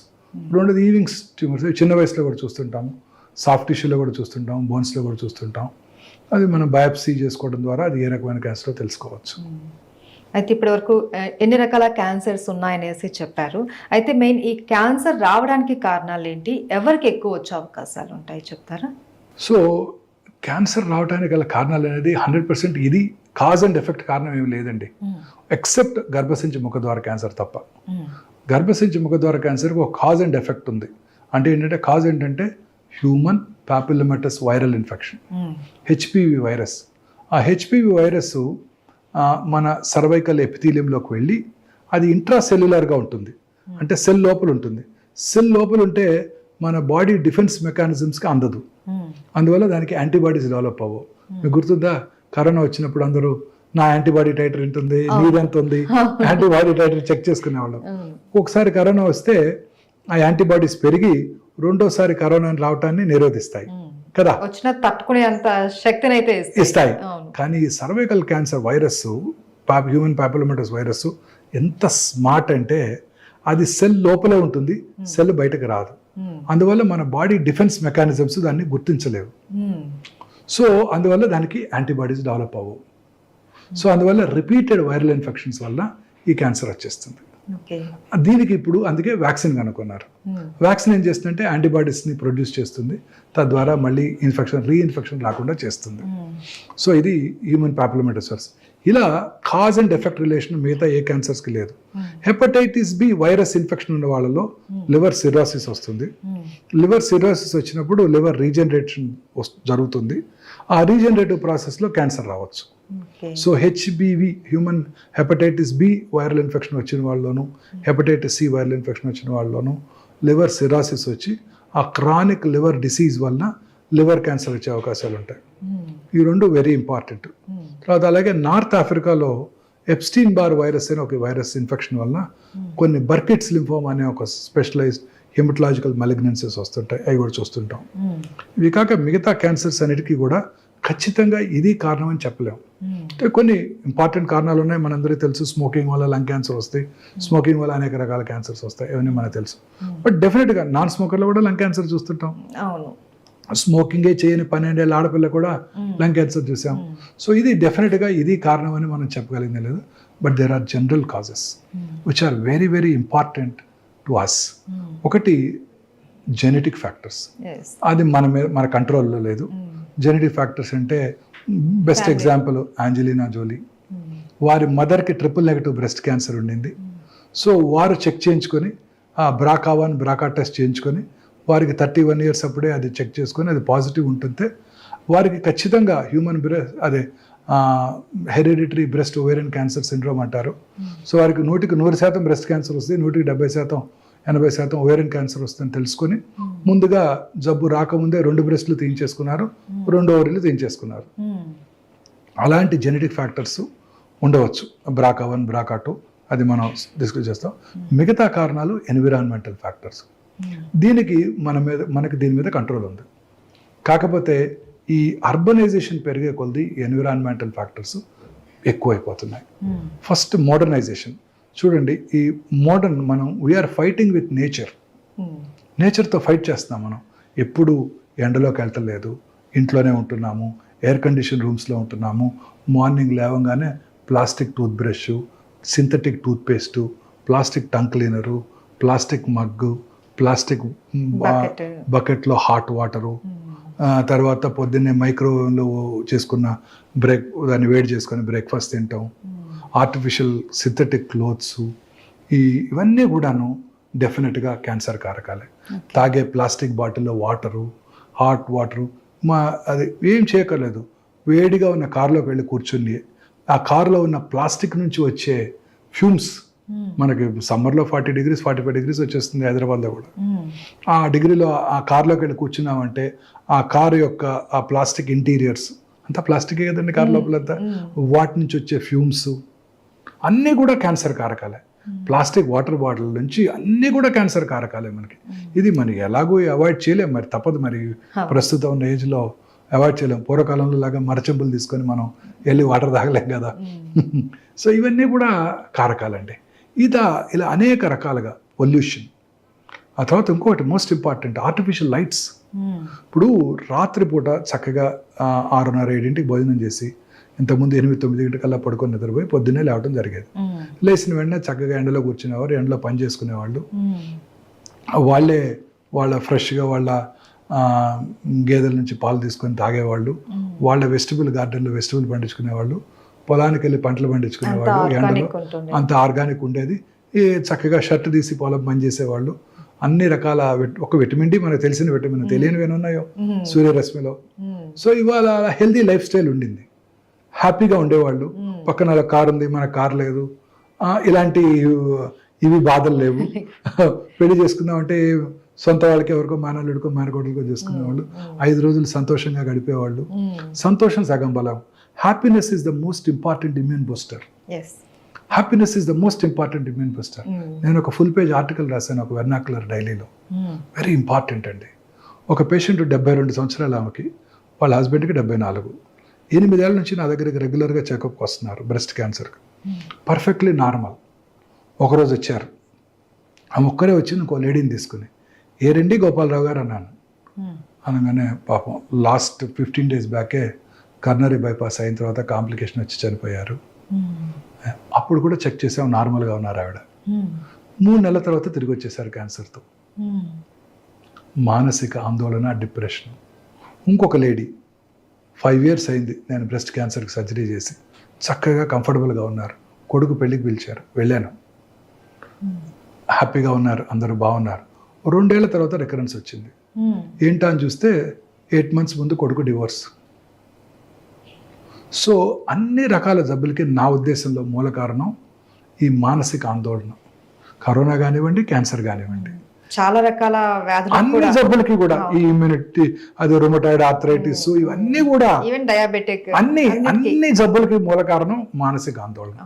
రెండోది ఈవింగ్స్ ట్యూమర్స్, చిన్న వయసులో కూడా చూస్తుంటాము, సాఫ్ట్ టిష్యూలో కూడా చూస్తుంటాం, బోన్స్లో కూడా చూస్తుంటాం. అది మనం బయాప్సీ చేసుకోవడం ద్వారా అది ఏ రకమైన క్యాన్సరో తెలుసుకోవచ్చు. అయితే ఇప్పటి వరకు ఎన్ని రకాల క్యాన్సర్స్ ఉన్నాయనేసి చెప్పారు. అయితే మెయిన్ ఈ క్యాన్సర్ రావడానికి కారణాలు ఏంటి, ఎవరికి ఎక్కువ వచ్చే అవకాశాలు ఉంటాయి చెప్తారా? సో క్యాన్సర్ రావడానికి గల కారణాలు అనేది 100% ఇది కాజ్ అండ్ ఎఫెక్ట్ కారణం ఏమి లేదండి, ఎక్సెప్ట్ గర్భసంచి ముఖద్వార క్యాన్సర్ తప్ప. గర్భసంచి ముఖద్వార క్యాన్సర్కి ఒక కాజ్ అండ్ ఎఫెక్ట్ ఉంది. అంటే ఏంటంటే కాజ్ ఏంటంటే human papillomatous viral infection, HPV virus. ఆ హెచ్పివి వైరస్ మన సర్వైకల్ ఎపిథీలియంలోకి వెళ్ళి అది ఇంట్రాసెల్యులర్గా ఉంటుంది, అంటే సెల్ లోపల ఉంటుంది. సెల్ లోపల ఉంటే మన బాడీ డిఫెన్స్ మెకానిజమ్స్కి అందదు, అందువల్ల దానికి యాంటీబాడీస్ డెవలప్ అవ్వవు. మీకు గుర్తుందా, కరోనా వచ్చినప్పుడు అందరూ నా యాంటీబాడీ టైటర్ ఎంత ఉంది, నీదెంత ఉంది, యాంటీబాడీ టైటర్ చెక్ చేసుకునేవాళ్ళం. ఒకసారి కరోనా వస్తే ఆ యాంటీబాడీస్ పెరిగి రెండోసారి కరోనా రావటాన్ని నిరోధిస్తాయి కదా, వచ్చిన తట్టుకునే అంత శక్తిని అయితే ఇస్తాయి. కానీ ఈ cervical cancer virus, human papillomatous virus ఎంత స్మార్ట్ అంటే అది సెల్ లోపలే ఉంటుంది, సెల్ బయటకు రాదు. అందువల్ల మన బాడీ డిఫెన్స్ మెకానిజమ్స్ దాన్ని గుర్తించలేవు. సో అందువల్ల దానికి యాంటీబాడీస్ డెవలప్ అవ్వవు. సో అందువల్ల రిపీటెడ్ వైరల్ ఇన్ఫెక్షన్స్ వల్ల ఈ క్యాన్సర్ వచ్చేస్తుంది. దీనికి ఇప్పుడు అందుకే వ్యాక్సిన్ కనుక్కున్నారు. వ్యాక్సిన్ ఏం చేస్తుందంటే యాంటీబాడీస్ని ప్రొడ్యూస్ చేస్తుంది, తద్వారా మళ్ళీ రీఇన్ఫెక్షన్ రాకుండా చేస్తుంది. సో ఇది హ్యూమన్ పాపిలోమాటస్ వైరస్. ఇలా కాజ్ అండ్ ఎఫెక్ట్ రిలేషన్ మిగతా ఏ క్యాన్సర్స్కి లేదు. హెపటైటిస్ బి వైరస్ ఇన్ఫెక్షన్ ఉన్న వాళ్ళలో లివర్ సిరోసిస్ వస్తుంది. లివర్ సిరోసిస్ వచ్చినప్పుడు లివర్ రీజనరేషన్ జరుగుతుంది. ఆ రీజనరేటివ్ ప్రాసెస్లో క్యాన్సర్ రావచ్చు. So HBV human hepatitis B viral infection వచ్చిన వాళ్ళలోను, హెపటైటిస్ సి వైరల్ ఇన్ఫెక్షన్ వచ్చిన వాళ్ళలోను లివర్ సిరాసిస్ వచ్చి ఆ క్రానిక్ లివర్ డిసీజ్ వలన లివర్ క్యాన్సర్ వచ్చే అవకాశాలు ఉంటాయి. ఈ రెండు వెరీ ఇంపార్టెంట్. తర్వాత అలాగే నార్త్ ఆఫ్రికాలో ఎప్స్టీన్ బార్ వైరస్ అనే ఒక వైరస్ ఇన్ఫెక్షన్ వలన కొన్ని బర్కిట్స్ లింఫోమా అనే ఒక స్పెషలైజ్డ్ హెమటలాజికల్ మలిగ్నెన్సీస్ వస్తుంటాయి, అవి కూడా చూస్తుంటాం. ఇవి కాక మిగతా క్యాన్సర్స్ అన్నిటికీ కూడా ఖచ్చితంగా ఇది కారణం అని చెప్పలేము. కొన్ని ఇంపార్టెంట్ కారణాలు ఉన్నాయి, మనందరికీ తెలుసు. స్మోకింగ్ వల్ల లంగ్ క్యాన్సర్ వస్తాయి, స్మోకింగ్ వల్ల అనేక రకాల క్యాన్సర్స్ వస్తాయి, ఇవన్నీ మనకు తెలుసు. బట్ డెఫినెట్గా నాన్ స్మోకర్లో కూడా లంగ్ క్యాన్సర్ చూస్తుంటాం. స్మోకింగే చేయని 12 ఏళ్ళ ఆడపిల్ల కూడా లంగ్ క్యాన్సర్ చూసాం. సో ఇది డెఫినెట్గా ఇది కారణం అని మనం చెప్పగలిగింది లేదు. But there are general causes which are very very important to us. ఒకటి జెనెటిక్ ఫ్యాక్టర్స్, అది మన కంట్రోల్లో లేదు. జెనెటిక్ ఫ్యాక్టర్స్ అంటే బెస్ట్ ఎగ్జాంపుల్ ఆంజెలినా జోలీ. వారి మదర్కి ట్రిపుల్-నెగటివ్ బ్రెస్ట్ క్యాన్సర్ ఉండింది. సో వారు చెక్ చేయించుకొని ఆ BRCA1 BRCA టెస్ట్ చేయించుకొని వారికి 31 ఇయర్స్ అప్పుడే అది చెక్ చేసుకొని అది పాజిటివ్ ఉంటుంటే వారికి ఖచ్చితంగా human hereditary breast ovarian cancer syndrome అంటారు. సో వారికి 100% బ్రెస్ట్ క్యాన్సర్ వస్తుంది, 170% 80% ఓవేరియన్ క్యాన్సర్ వస్తుందని తెలుసుకొని ముందుగా జబ్బు రాకముందే 2 బ్రెస్ట్లు తీయించేసుకున్నారు, 2 ఓవరీలు తీయించేసుకున్నారు. అలాంటి జెనెటిక్ ఫ్యాక్టర్స్ ఉండవచ్చు, BRCA1 BRCA2, అది మనం డిస్కస్ చేస్తాం. మిగతా కారణాలు ఎన్విరాన్మెంటల్ ఫ్యాక్టర్స్. దీనికి మనకి దీని మీద కంట్రోల్ ఉంది. కాకపోతే ఈ అర్బనైజేషన్ పెరిగే కొలది ఎన్విరాన్మెంటల్ ఫ్యాక్టర్స్ ఎక్కువైపోతున్నాయి. ఫస్ట్ మోడర్నైజేషన్ చూడండి. ఈ మనం వీఆర్ ఫైటింగ్ విత్ నేచర్తో ఫైట్ చేస్తున్నాం. మనం ఎప్పుడు ఎండలోకి వెళ్తలేదు, ఇంట్లోనే ఉంటున్నాము, ఎయిర్ కండిషన్ రూమ్స్లో ఉంటున్నాము. మార్నింగ్ లేవగానే plastic tooth brush, synthetic toothpaste, plastic tongue cleaner, plastic mug, plastic బకెట్లో హాట్ వాటరు, తర్వాత పొద్దున్నే మైక్రోవేవ్లో చేసుకున్న దాన్ని వేడి చేసుకొని బ్రేక్ఫాస్ట్ తింటాం, ఆర్టిఫిషియల్ సింథటిక్ క్లోత్స్, ఇవన్నీ కూడాను డెఫినెట్గా క్యాన్సర్ కారకాలే. తాగే ప్లాస్టిక్ బాటిల్లో వాటరు, హాట్ వాటరు, అది ఏం చేయక్కర్లేదు. వేడిగా ఉన్న కారులోకి వెళ్ళి కూర్చుని ఆ కారులో ఉన్న ప్లాస్టిక్ నుంచి వచ్చే ఫ్యూమ్స్, మనకి సమ్మర్లో 40 degrees 45 degrees వచ్చేస్తుంది హైదరాబాద్లో కూడా. ఆ డిగ్రీలో ఆ కార్లోకి వెళ్ళి కూర్చున్నామంటే ఆ కారు యొక్క ఆ ప్లాస్టిక్ ఇంటీరియర్స్ అంతా ప్లాస్టికే కదండి కారు లోపలంతా, వాటి నుంచి వచ్చే ఫ్యూమ్స్ అన్నీ కూడా క్యాన్సర్ కారకాలే. ప్లాస్టిక్ వాటర్ బాటిల్ నుంచి అన్నీ కూడా క్యాన్సర్ కారకాలే మనకి. ఇది మనకి ఎలాగో అవాయిడ్ చేయలేము, మరి తప్పదు. మరి ప్రస్తుతం ఉన్న ఏజ్లో అవాయిడ్ చేయలేము. పూర్వకాలంలో లాగా మరచెంబులు తీసుకొని మనం వెళ్ళి వాటర్ తాగలేం కదా. సో ఇవన్నీ కూడా కారకాలండి. ఇలా అనేక రకాలుగా పొల్యూషన్. ఆ తర్వాత ఇంకొకటి మోస్ట్ ఇంపార్టెంట్, ఆర్టిఫిషియల్ లైట్స్. ఇప్పుడు రాత్రిపూట చక్కగా 6:30 7 భోజనం చేసి ఇంతకుముందు 8 9 కల్లా పడుకొని నిద్రపోయి పొద్దున్నే లేవడం జరిగేది. లేచిన వెంటనే చక్కగా ఎండలో కూర్చునేవారు, ఎండలో పని చేసుకునేవాళ్ళు. వాళ్ళ ఫ్రెష్గా వాళ్ళ గేదెల నుంచి పాలు తీసుకొని తాగేవాళ్ళు. వాళ్ళ వెజిటబుల్ గార్డెన్లో వెజిటబుల్ పండించుకునేవాళ్ళు. పొలానికి వెళ్ళి పంటలు పండించుకునేవాళ్ళు. ఎండలో అంత ఆర్గానిక్ ఉండేది. చక్కగా షర్ట్ తీసి పొలం పని చేసేవాళ్ళు. అన్ని రకాల ఒక విటమిన్ డి, మనకు తెలిసిన విటమిన్, తెలియనివి ఉన్నాయో సూర్యరశ్మిలో. సో ఇవాళ హెల్దీ లైఫ్ స్టైల్ ఉండింది, హ్యాపీగా ఉండేవాళ్ళు. పక్కన కారు ఉంది, మన కారు లేదు, ఇలాంటి ఇవి బాధలు లేవు. పెళ్లి చేసుకుందామంటే సొంత వాళ్ళకి ఎవరికో మేనల్లుడికో మేనకోడలకో చేసుకునేవాళ్ళు. 5 రోజులు సంతోషంగా గడిపేవాళ్ళు. సంతోషం సగం బలం. Happiness is the most important immune booster. Happiness is the most important immune booster. నేను ఒక ఫుల్ పేజ్ ఆర్టికల్ రాశాను ఒక వెర్నాకులర్ డైలీలో. వెరీ ఇంపార్టెంట్ అండి. ఒక పేషెంట్ 72 సంవత్సరాల ఆమెకి, వాళ్ళ హస్బెండ్కి 74. 8 ఏళ్ళ నుంచి నా దగ్గరికి రెగ్యులర్గా చెకప్కి వస్తున్నారు బ్రెస్ట్ క్యాన్సర్కి. Perfectly normal. ఒకరోజు వచ్చారు, ఆమె ఒక్కరే వచ్చింది ఇంకో లేడీని తీసుకుని. ఏరండి గోపాలరావు గారు అన్నాను. అనగానే పాపం లాస్ట్ 15 days బ్యాకే కర్నరీ బైపాస్ అయిన తర్వాత కాంప్లికేషన్ వచ్చి చనిపోయారు. అప్పుడు కూడా చెక్ చేసాం, నార్మల్గా ఉన్నారు ఆవిడ. 3 నెలల తర్వాత తిరిగి వచ్చేసారు క్యాన్సర్తో. మానసిక ఆందోళన, డిప్రెషన్. ఇంకొక లేడీ 5 years అయింది నేను బ్రెస్ట్ క్యాన్సర్కి సర్జరీ చేసి, చక్కగా కంఫర్టబుల్గా ఉన్నారు. కొడుకు పెళ్ళికి పిలిచారు, వెళ్ళాను. హ్యాపీగా ఉన్నారు, అందరూ బాగున్నారు. 2 ఏళ్ల తర్వాత రికరెన్స్ వచ్చింది. ఏంటా అని చూస్తే 8 months ముందు కొడుకు డివోర్స్. సో అన్ని రకాల జబ్బులకి నా ఉద్దేశంలో మూల కారణం ఈ మానసిక ఆందోళన. కరోనా కానివ్వండి, క్యాన్సర్ కానివ్వండి, చాలా రకాల వ్యాధులు, అన్ని జబ్బులకి కూడా ఈ ఇమ్యూనిటీ, అది రొమటాయిడ్ ఆర్థరైటిస్, ఇవన్నీ కూడా డయాబెటిక్, అన్ని జబ్బులకి మూల కారణం మానసిక ఆందోళన.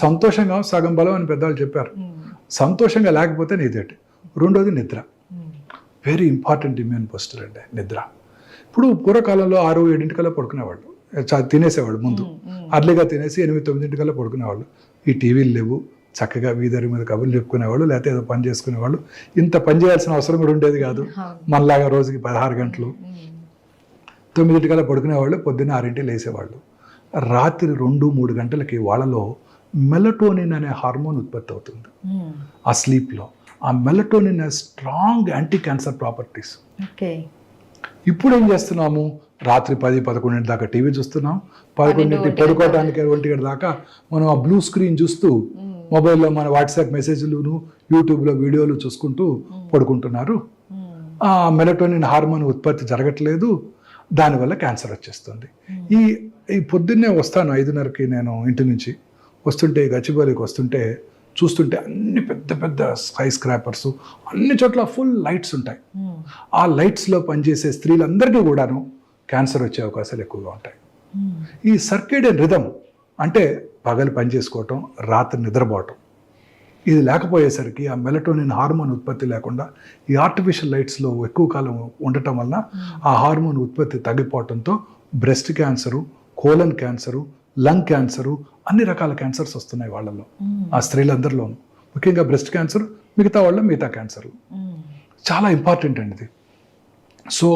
సంతోషంగా సగం బలం అని పెద్దవాళ్ళు చెప్పారు. సంతోషంగా లేకపోతే నీదేటి. రెండోది నిద్ర. వెరీ ఇంపార్టెంట్ ఇమ్యూన్ బూస్టర్ అండి నిద్ర. ఇప్పుడు పూర్వకాలంలో 6 7 కల్లా పడుకునేవాళ్ళు, తినేసేవాళ్ళు. ముందు అర్లీగా తినేసి 8 9 కల్లా పడుకునేవాళ్ళు. ఈ టీవీలు లేవు, చక్కగా వీధరి మీద కబుర్లు చెప్పుకునేవాళ్ళు, లేకపోతే ఏదో పని చేసుకునేవాళ్ళు. ఇంత పని చేయాల్సిన అవసరం కూడా ఉండేది కాదు. మనలాగా రోజుకి 16 గంటలు. 9 కల్లా పడుకునేవాళ్ళు, పొద్దున్న 6 లేసేవాళ్ళు. రాత్రి 2 3 గంటలకి వాళ్ళలో మెలటోనిన్ అనే హార్మోన్ ఉత్పత్తి అవుతుంది ఆ స్లీప్లో. ఆ melatonin strong anti cancer properties. ఇప్పుడు ఏం చేస్తున్నాము, రాత్రి 10 11 దాకా టీవీ చూస్తున్నాం, 11 పడుకోవడానికి 1 గంట దాకా మనం ఆ బ్లూ స్క్రీన్ చూస్తూ మొబైల్లో మన వాట్సాప్ మెసేజ్లు, యూట్యూబ్లో వీడియోలు చూసుకుంటూ పడుకుంటున్నారు. ఆ మెలటోనిన్ హార్మోన్ ఉత్పత్తి జరగట్లేదు, దానివల్ల క్యాన్సర్ వచ్చేస్తుంది. ఈ పొద్దున్నే వస్తాను 5:30కి నేను ఇంటి నుంచి వస్తుంటే, గచ్చిబౌలికి వస్తుంటే చూస్తుంటే అన్ని పెద్ద పెద్ద స్కై స్క్రాపర్స్, అన్ని చోట్ల ఫుల్ లైట్స్ ఉంటాయి. ఆ లైట్స్లో పనిచేసే స్త్రీలందరికీ కూడాను క్యాన్సర్ వచ్చే అవకాశాలు ఎక్కువగా ఉంటాయి. ఈ సర్కేడియన్ రిథమ్ అంటే పగలు పనిచేసుకోవటం, రాత్రి నిద్రపోవటం, ఇది లేకపోయేసరికి ఆ మెలటోనిన్ హార్మోన్ ఉత్పత్తి లేకుండా ఈ ఆర్టిఫిషియల్ లైట్స్లో ఎక్కువ కాలం ఉండటం వల్ల ఆ హార్మోన్ ఉత్పత్తి తగ్గిపోవటంతో breast cancer, colon cancer, lung cancer, అన్ని రకాల క్యాన్సర్స్ వస్తున్నాయి వాళ్ళలో, ఆ స్త్రీలందరిలోనూ. ముఖ్యంగా బ్రెస్ట్ క్యాన్సర్, మిగతా వాళ్ళ మిగతా క్యాన్సర్లు. చాలా ఇంపార్టెంట్ అండి ఇది. So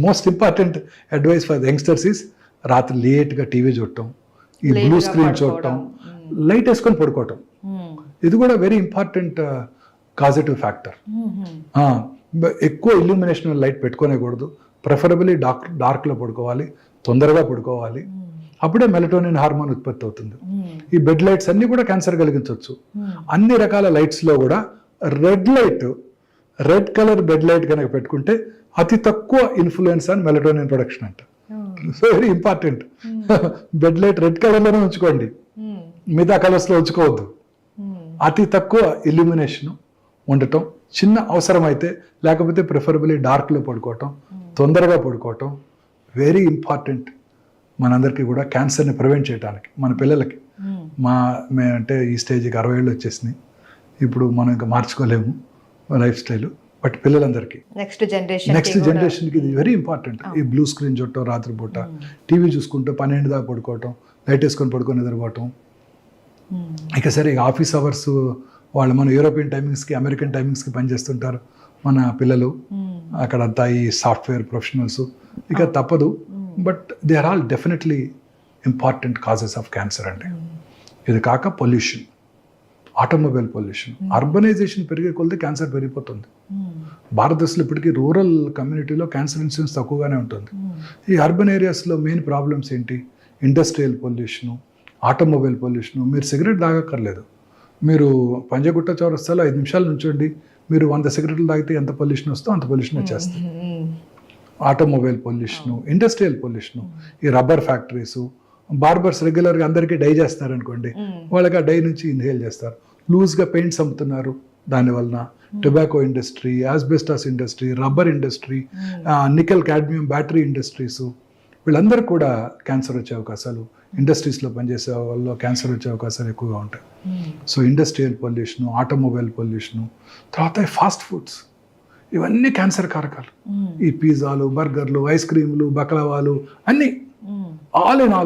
most important advice for the youngsters is రాత్రి లేట్గా టీవీ చూడటం, ఈ బ్లూ స్క్రీన్ చూడటం, లైట్ వేసుకొని పడుకోవటం. ఇది కూడా వెరీ ఇంపార్టెంట్ కాజిటివ్ ఫ్యాక్టర్. ఎక్కువ ఇల్యూమినేషన్ లైట్ పెట్టుకోనేకూడదు. ప్రిఫరబుల్లీ డార్క్లో పడుకోవాలి, తొందరగా పడుకోవాలి. అప్పుడే మెలటోనిన్ హార్మోన్ ఉత్పత్తి అవుతుంది. ఈ బెడ్ లైట్స్ అన్ని కూడా క్యాన్సర్ కలిగించవచ్చు. అన్ని రకాల లైట్స్లో కూడా రెడ్ కలర్ బెడ్ లైట్ కనుక పెట్టుకుంటే అతి తక్కువ ఇన్ఫ్లుయెన్స్ ఆన్ మెలటోనిన్ ప్రొడక్షన్ అంట. So very important. Bed light red కలర్లోనే ఉంచుకోండి, మిగతా కలర్స్లో ఉంచుకోవద్దు. అతి తక్కువ ఇల్యూమినేషన్ ఉండటం, చిన్న అవసరమైతే, లేకపోతే ప్రిఫరబుల్లీ డార్క్లో పడుకోవటం, తొందరగా పడుకోవటం వెరీ ఇంపార్టెంట్ మనందరికీ కూడా క్యాన్సర్ని ప్రివెంట్ చేయడానికి. మన పిల్లలకి అంటే ఈ స్టేజ్కి 60 ఏళ్ళు వచ్చేసినాయి, ఇప్పుడు మనం ఇంకా మార్చుకోలేము లైఫ్ స్టైల్. బట్ పిల్లలందరికీ నెక్స్ట్ జనరేషన్కి ఇది వెరీ ఇంపార్టెంట్. ఈ బ్లూ స్క్రీన్ చుట్టం, రాత్రిపూట టీవీ చూసుకుంటూ 12 దాకా పడుకోవటం, లైట్ వేసుకొని పడుకొని నిద్రపోవటం. ఇక సరే ఆఫీస్ అవర్స్ వాళ్ళు మన యూరోపియన్ టైమింగ్స్కి, అమెరికన్ టైమింగ్స్కి పనిచేస్తుంటారు మన పిల్లలు, అక్కడంతా ఈ సాఫ్ట్వేర్ ప్రొఫెషనల్స్. ఇక తప్పదు. But they are all definitely important causes of cancer అండి. ఇది కాక పొల్యూషన్, ఆటోమొబైల్ పొల్యూషన్, అర్బనైజేషన్ పెరిగే కొలది క్యాన్సర్ పెరిగిపోతుంది. భారతదేశంలో ఇప్పటికీ రూరల్ కమ్యూనిటీలో క్యాన్సర్ ఇన్సిడెన్స్ తక్కువగానే ఉంటుంది. ఈ అర్బన్ ఏరియాస్లో మెయిన్ ప్రాబ్లమ్స్ ఏంటి? Industrial pollution, automobile pollution. మీరు సిగరెట్ తాగక్కర్లేదు, మీరు పంజగుట్ట చౌరస్తాలో 5 నిమిషాలు నుంచోండి, మీరు 100 సిగరెట్లు తాగితే ఎంత పొల్యూషన్ వస్తుందో అంత పొల్యూషన్ వచ్చేస్తుంది. ఆటోమొబైల్ పొల్యూషను, ఇండస్ట్రియల్ పొల్యూషను, ఈ రబ్బర్ ఫ్యాక్టరీసు, బార్బర్స్ రెగ్యులర్గా అందరికీ డై చేస్తారనుకోండి, వాళ్ళకి ఆ డై నుంచి ఇన్హేల్ చేస్తారు. లూజ్గా పెయింట్స్ అమ్ముతున్నారు, దానివలన tobacco industry, asbestos industry, rubber industry, nickel cadmium battery industries, వీళ్ళందరూ కూడా క్యాన్సర్ వచ్చే అవకాశాలు, ఇండస్ట్రీస్లో పనిచేసే వాళ్ళు క్యాన్సర్ వచ్చే అవకాశాలు ఎక్కువగా ఉంటాయి. So industrial pollution, automobile pollution, తర్వాత ఫాస్ట్ ఫుడ్స్, ఇవన్నీ క్యాన్సర్ కారకాలు. ఈ పిజ్జాలు, బర్గర్లు, ఐస్ క్రీములు, బక్లవాలు అన్నీ all in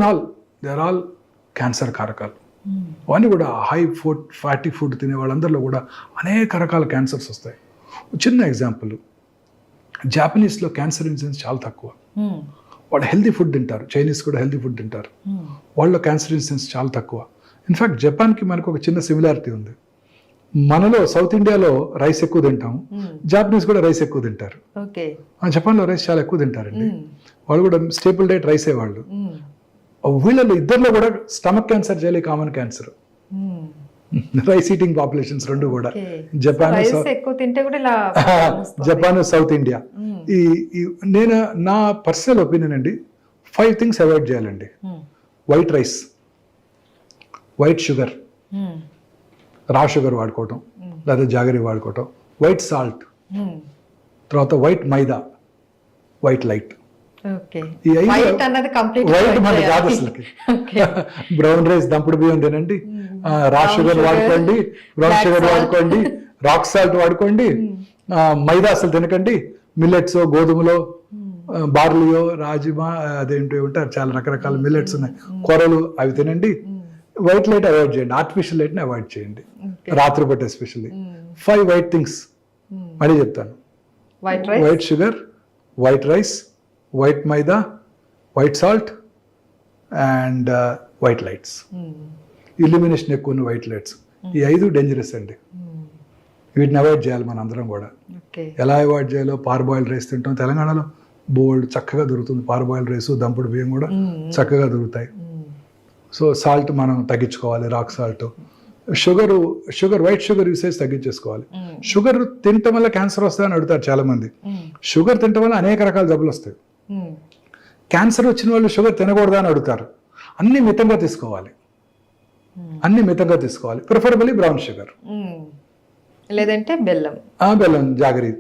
all they are all cancer కారకాలు. అవన్నీ కూడా హై ఫుడ్, ఫ్యాటీ ఫుడ్ తినే వాళ్ళందరిలో కూడా అనేక రకాల క్యాన్సర్స్ వస్తాయి. చిన్న ఎగ్జాంపుల్, జాపనీస్లో క్యాన్సర్ ఇన్సిడెన్స్ చాలా తక్కువ. వాళ్ళు హెల్తీ ఫుడ్ తింటారు, చైనీస్ కూడా హెల్తీ ఫుడ్ తింటారు, వాళ్ళలో క్యాన్సర్ ఇన్సిడెన్స్ చాలా తక్కువ. ఇన్ఫ్యాక్ట్ జపాన్కి మనకు ఒక చిన్న సిమిలారిటీ ఉంది. మనలో సౌత్ ఇండియాలో రైస్ ఎక్కువ తింటాము, జాపనీస్ కూడా రైస్ ఎక్కువ తింటారు. జపాన్లో రైస్ చాలా ఎక్కువ తింటారండి, వాళ్ళు కూడా స్టేపుల్ డైట్ రైసే వాళ్ళు. వీళ్ళలో ఇద్దరిలో కూడా స్టమక్ క్యాన్సర్ చేయాలి, common cancer. Rice eating populations రెండు కూడా జపాన్, సౌత్ ఇండియా. నేను నా పర్సనల్ ఒపీనియన్ అండి, 5 థింగ్స్ అవాయిడ్ చేయాలండి. వైట్ రైస్, వైట్ షుగర్, రా షుగర్ వాడుకోవటం లేదా జాగరీ వాడుకోవటం, వైట్ సాల్ట్, తర్వాత వైట్ మైదా, వైట్ లైట్. ఈ 5 వైట్ మన కాదు అసలుకి. బ్రౌన్ రైస్, దంపుడు బియ్యం తినండి, రా షుగర్ వాడుకోండి, బ్రౌన్ షుగర్ వాడుకోండి, రాక్ సాల్ట్ వాడుకోండి, మైదా అసలు తినకండి, మిల్లెట్స్, గోధుమలో, బార్లియో, రాజిమా, అదేంటి ఉంటారు చాలా రకరకాల మిల్లెట్స్ ఉన్నాయి, కొరలు, అవి తినండి. వైట్ లైట్ అవాయిడ్ చేయండి, ఆర్టిఫిషియల్ లైట్ని అవాయిడ్ చేయండి రాత్రిపూట ఎస్పెషల్లీ. 5 వైట్ థింగ్స్ మళ్ళీ చెప్తాను: white sugar, white rice, white maida, white salt and white lights. Illumination ఎక్కువ ఉన్న వైట్ లైట్స్. ఈ 5 డేంజరస్ అండి, వీటిని అవాయిడ్ చేయాలి మన అందరం కూడా. ఎలా అవాయిడ్ చేయాలో, పార్బాయిల్డ్ రైస్ తింటాం, తెలంగాణలో బోల్డ్ చక్కగా దొరుకుతుంది పార్బాయిల్డ్ రైస్, దంపుడు బియ్యం కూడా చక్కగా దొరుకుతాయి. సో సాల్ట్ మనం తగ్గించుకోవాలి, rock salt. Sugar white sugar usage తగ్గించేసుకోవాలి. షుగర్ తినటం వల్ల క్యాన్సర్ వస్తుందని అడుగుతారు చాలా మంది. షుగర్ తినటం వల్ల అనేక రకాల జబ్బులు వస్తాయి. క్యాన్సర్ వచ్చిన వాళ్ళు షుగర్ తినకూడదా అని అడుగుతారు. అన్ని మితంగా తీసుకోవాలి, ప్రిఫరబుల్లీ బ్రౌన్ షుగర్, లేదంటే బెల్లం, జాగరీ.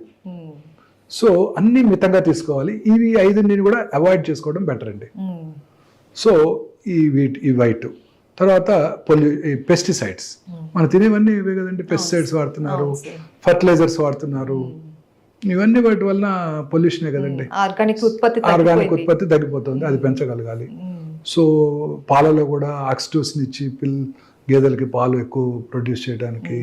సో అన్ని మితంగా తీసుకోవాలి. ఇవి 5 కూడా అవాయిడ్ చేసుకోవడం బెటర్ అండి. సో ఈ వైట్ తర్వాత పెస్టిసైడ్స్, మనం తినేవన్నీ ఇవే కదండి. పెస్టిసైడ్స్ వాడుతున్నారు, ఫర్టిలైజర్స్ వాడుతున్నారు, ఇవన్నీ వాటి వలన పొల్యూషనే కదండి. ఆర్గానిక్ ఉత్పత్తి తగ్గిపోతుంది, అది పెంచగలగాలి. సో పాలలో కూడా ఆక్సిటోసిన్ ఇచ్చి గేదెలకి పాలు ఎక్కువ ప్రొడ్యూస్ చేయడానికి,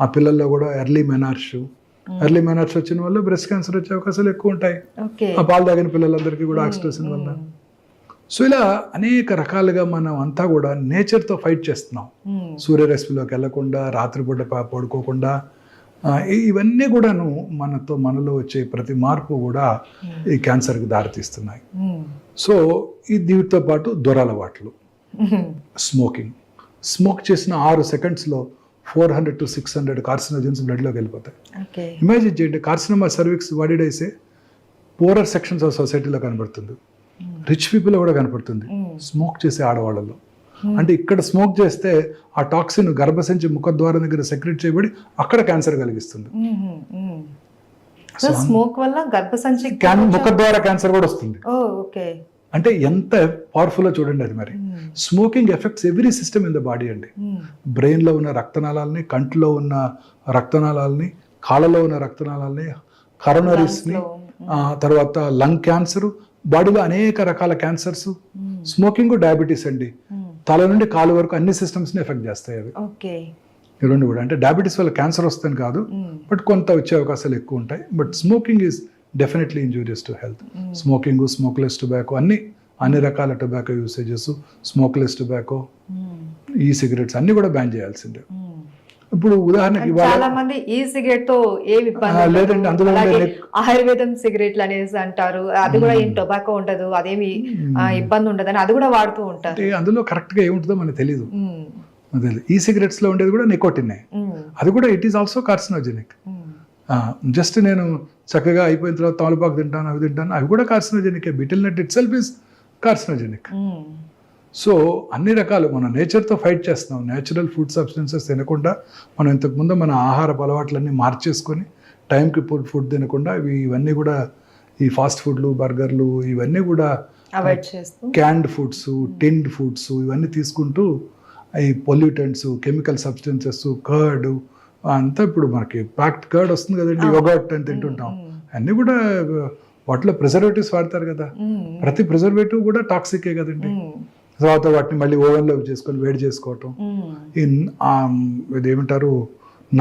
ఆ పిల్లల్లో కూడా ఎర్లీ మెనార్ష్ వచ్చిన వల్ల బ్రెస్ట్ క్యాన్సర్ వచ్చే అవకాశాలు ఎక్కువ ఉంటాయి, ఆ పాలు తాగిన పిల్లలందరికీ కూడా ఆక్సిటోసిన్ వల్ల. సో ఇలా అనేక రకాలుగా మనం అంతా కూడా నేచర్తో ఫైట్ చేస్తున్నాం. సూర్యరశ్మిలోకి వెళ్లకుండా, రాత్రిపూట పడుకోకుండా, ఇవన్నీ కూడాను మనలో వచ్చే ప్రతి మార్పు కూడా ఈ క్యాన్సర్కి దారితీస్తున్నాయి. సో దీనితో పాటు దురలవాట్లు, స్మోక్ చేసిన 6 సెకండ్స్లో 400 to 600 కార్సినోజన్స్ బ్లడ్లోకి వెళ్ళిపోతాయి. ఓకే. ఇమాజిన్ చేయండి, కార్సినోమా సర్విక్స్ వాడిడైసే పూరర్ సెక్షన్స్ ఆఫ్ సొసైటీలో కనబడుతుంది, రిచ్ పీపుల్ కూడా కనపడుతుంది, స్మోక్ చేసే ఆడవాళ్ళలో. అంటే ఇక్కడ స్మోక్ చేస్తే ఆ టాక్సిన్ గర్భసంచి ముఖద్వారం దగ్గర సెక్రెట్ చేయబడి అక్కడ క్యాన్సర్ కలిగిస్తుంది. సో స్మోక్ వల్ల గర్భసంచి ముఖద్వార క్యాన్సర్ కూడా వస్తుంది. ఓకే. అంటే ఎంత పవర్ఫుల్ చూడండి అది. మరి smoking effects every system in the body అండి. బ్రెయిన్ లో ఉన్న రక్తనాళాలని, కంట్లో ఉన్న రక్తనాళాలని, కాళ్ళలో ఉన్న రక్తనాళాలని, కరోనరీస్ ని, తర్వాత లంగ్ క్యాన్సర్, బాడీలో అనేక రకాల క్యాన్సర్స్. స్మోకింగ్, డయాబెటీస్ అండి, తల నుండి కాలు వరకు అన్ని సిస్టమ్స్ ని ఎఫెక్ట్ చేస్తాయి అవి. ఈ రెండు కూడా. అంటే డయాబెటీస్ వల్ల క్యాన్సర్ వస్తుంది కాదు, బట్ కొంత వచ్చే అవకాశాలు ఎక్కువ ఉంటాయి. But smoking is definitely injurious to health. Smoking, smokeless tobacco, అన్ని రకాల టొబాకో యూసేజెస్, స్మోక్లెస్ టొబాకో, ఈ సిగరెట్స్ అన్ని కూడా బ్యాన్ చేయాల్సిందే. ఇప్పుడు ఉదాహరణకి చాలా మంది ఈ సిగరెట్ తో ఏమి లేదండి, అందులో ఆయుర్వేదం సిగరెట్లు అనేసి అంటారు, అది కూడా ఏం టొబాకో ఉండదు, అదేమి ఇబ్బంది ఉండదు అని అది కూడా వాడుతూ ఉంటారు. అందులో కరెక్ట్ గా ఏముంటుందో మనకు తెలీదు. ఈ సిగరెట్స్ లో ఉండేది కూడా నికోటినే, అది కూడా it is also carcinogenic. Just నేను చక్కగా అయిపోయిన తర్వాత తమలపాకు తింటాను, అవి తింటాను, అవి కూడా carcinogenic. Betel nut itself is carcinogenic. So అన్ని రకాలు మన నేచర్తో ఫైట్ చేస్తున్నాం. నేచురల్ ఫుడ్ సబ్స్టెన్సెస్ తినకుండా మనం ఇంతకుముందు మన ఆహారపు అలవాట్లన్నీ మార్చేసుకొని టైంకి ఫుడ్ తినకుండా ఇవన్నీ కూడా ఈ ఫాస్ట్ ఫుడ్లు, బర్గర్లు, ఇవన్నీ కూడా అవాయిడ్ చేస్తూ క్యాన్డ్ ఫుడ్స్, టిన్డ్ ఫుడ్స్ ఇవన్నీ తీసుకుంటూ ఈ పొల్యూటెంట్స్, కెమికల్ సబ్స్టెన్సెస్, కర్డ్ అంతా ఇప్పుడు మనకి ప్యాక్డ్ కర్డ్ వస్తుంది కదండి, యోగర్ట్ అని తింటుంటాం. అన్నీ కూడా వాటిలో ప్రిజర్వేటివ్స్ వాడతారు కదా, ప్రతి ప్రిజర్వేటివ్ కూడా టాక్సికే కదండి. తర్వాత వాటిని మళ్ళీ ఓవెన్లో చేసుకొని వేడి చేసుకోవటం, ఇదేమంటారు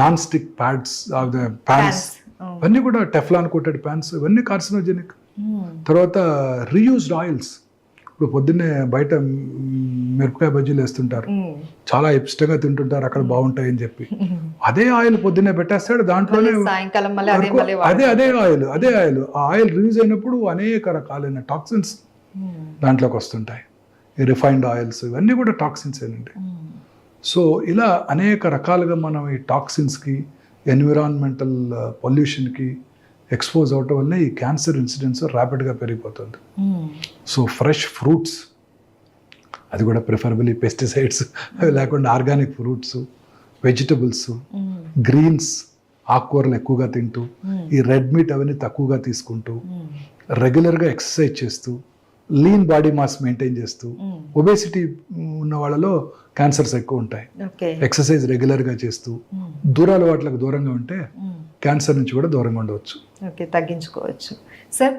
నాన్ స్టిక్ ప్యాడ్స్, ప్యాన్స్, ఇవన్నీ కూడా టెఫ్లాన్ కోటెడ్ ప్యాన్స్, ఇవన్నీ కార్సినోజెనిక్. తర్వాత రీయూజ్డ్ ఆయిల్స్. ఇప్పుడు పొద్దున్నే బయట మిరపకాయ బజ్జీలు వేస్తుంటారు, చాలా ఇష్టంగా తింటుంటారు, అక్కడ బాగుంటాయని చెప్పి అదే ఆయిల్ పొద్దున్నే పెట్టేస్తాడు, దాంట్లోనే అదే ఆయిల్ ఆ ఆయిల్ రిలీజ్ అయినప్పుడు అనేక రకాలైన టాక్సిన్స్ దాంట్లోకి వస్తుంటాయి. ఈ రిఫైన్డ్ ఆయిల్స్ ఇవన్నీ కూడా టాక్సిన్స్ ఏనండి. సో ఇలా అనేక రకాలుగా మనం ఈ టాక్సిన్స్కి, ఎన్విరాన్మెంటల్ పొల్యూషన్కి ఎక్స్పోజ్ అవటం వల్ల ఈ క్యాన్సర్ ఇన్సిడెన్స్ ర్యాపిడ్గా పెరిగిపోతుంది. సో ఫ్రెష్ ఫ్రూట్స్, అది కూడా ప్రిఫరబుల్లీ పెస్టిసైడ్స్ లేకుండా ఆర్గానిక్ ఫ్రూట్స్, వెజిటబుల్స్, గ్రీన్స్, ఆకుకూరలు ఎక్కువగా తింటూ, ఈ రెడ్ మీట్ అవన్నీ తక్కువగా తీసుకుంటూ, రెగ్యులర్గా ఎక్సర్సైజ్ చేస్తూ, లీన్ బాడీ మాస్ మెయింటైన్ చేస్తూ, ఒబేసిటీ ఉన్న వాళ్ళలో క్యాన్సర్స్ ఎక్కువ ఉంటాయి. ఎక్సర్సైజ్ రెగ్యులర్గా చేస్తూ, అలవాట్లకు దూరంగా ఉంటే క్యాన్సర్ నుంచి కూడా దూరంగా ఉండవచ్చు. ఓకే, తగ్గించుకోవచ్చు. సార్,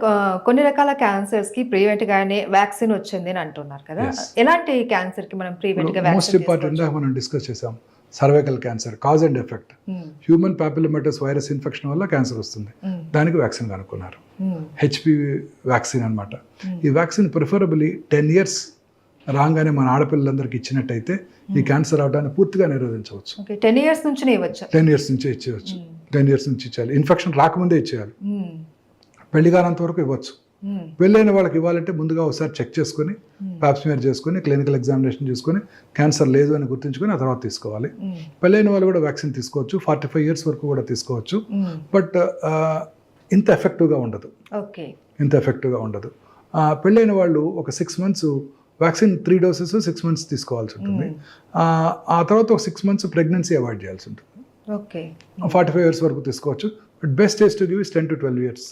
కొన్ని రకాల క్యాన్సర్స్కి ప్రివెంట్గానే వ్యాక్సిన్ వచ్చింది అని అంటున్నారు కదా, ఎలాంటి క్యాన్సర్కి మనం ప్రివెంట్గా వ్యాక్సిన్? మోస్ట్ ఇంపార్టెంట్ మనం డిస్కస్ చేసాం, cervical cancer, cause and effect. Human papillomatous virus infection వల్ల క్యాన్సర్ వస్తుంది, దానికి వ్యాక్సిన్ కనుక్కున్నారు, హెచ్పివి వ్యాక్సిన్ అనమాట. ఈ వ్యాక్సిన్ ప్రిఫరబుల్లీ 10 years రాగానే మన ఆడపిల్లలందరికీ ఇచ్చినట్టయితే ఈ క్యాన్సర్ అవడాన్ని పూర్తిగా నిరోధించవచ్చు. 10 years నుంచి ఇవ్వచ్చు, 10 years నుంచే ఇచ్చేయచ్చు, 10 years నుంచి ఇచ్చేయాలి. ఇన్ఫెక్షన్ రాకముందే ఇచ్చేయాలి, పెళ్లి కానంత వరకు ఇవ్వచ్చు. పెళ్ళైన వాళ్ళకి ఇవ్వాలంటే ముందుగా ఒకసారి చెక్ చేసుకుని, పాప్స్మియర్ చేసుకుని, క్లినికల్ ఎగ్జామినేషన్ చేసుకుని క్యాన్సర్ లేదు అని గుర్తుంచుకొని ఆ తర్వాత తీసుకోవాలి. పెళ్ళైన వాళ్ళు కూడా వ్యాక్సిన్ తీసుకోవచ్చు, 45 years వరకు కూడా తీసుకోవచ్చు. బట్ ఇంత ఎఫెక్టివ్గా ఉండదు, ఇంత ఎఫెక్టివ్గా ఉండదు. పెళ్ళైన వాళ్ళు ఒక 6 months వ్యాక్సిన్ 3 doses 6 months తీసుకోవాల్సి ఉంటుంది. ఆ తర్వాత ఒక 6 months ప్రెగ్నెన్సీ అవాయిడ్ చేయాల్సి ఉంటుంది. 45 years వరకు తీసుకోవచ్చు. But best age to give is 10 to 12 years.